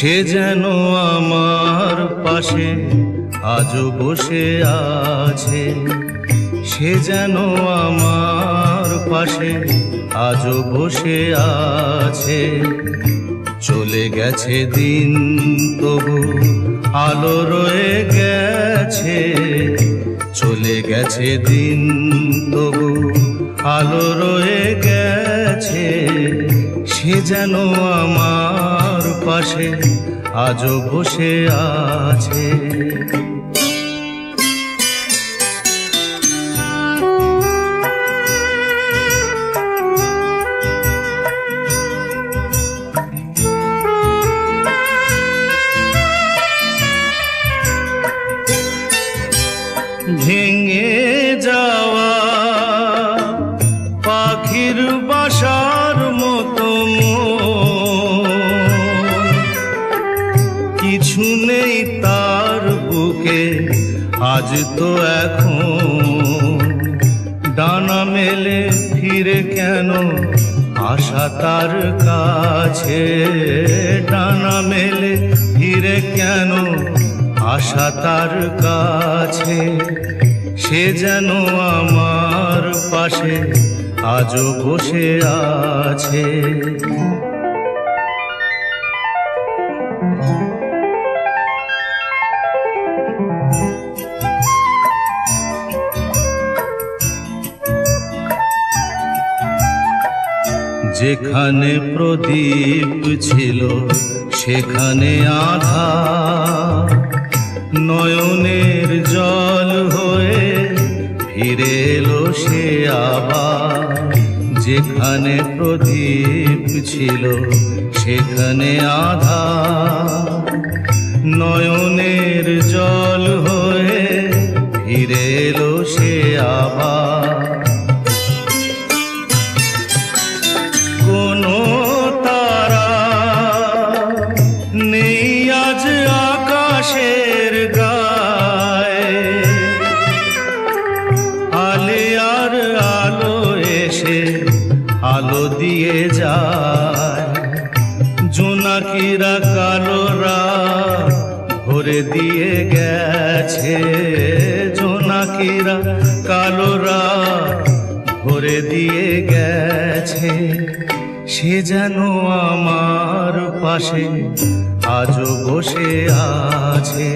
সে যেন আমার পাশে আজও বসে আছে, সে যেন আমার পাশে আজও বসে আছে। চলে গেছে দিন তবু আলো রয়ে গেছে, চলে গেছে দিন তবু আলো রয়ে গেছে। সে যেন আমার পাশে আজও বসে আছে। ভেঙে যাওয়া পাখির বাসার মতো কিছু নেই তার বুকে আজ তো এখন। ডানা মেলে ফিরে কেন আশা তার কাছে, ডানা মেলে ফিরে কেন আশা তার কাছে। সে যেন আমার পাশে আজও বসে আছে। যেখানে প্রদীপ ছিল সেখানে আধার, নয়নের জল হয়ে ফিরে এলো সে আবার। যেখানে প্রদীপ ছিল সেখানে আধার, নয়নের জল হয়ে ফিরে এলো সে আবার। কোনো তারা নেই আজ আকাশের গায়ে, আলে আর আলো এসে আলো দিয়ে যায়। জোনাকিরা কালো রাত ভরে দিয়ে গেছে, জোনাকিরা কালো রাত ভরে দিয়ে গেছে। সে যেন আমার পাশে আজও বসে আছে।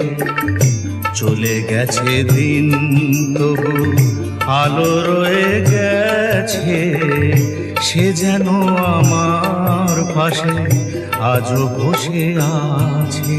চলে গেছে দিন তবু আলো রয়ে গেছে। সে যেন আমার পাশে আজও বসে আছে।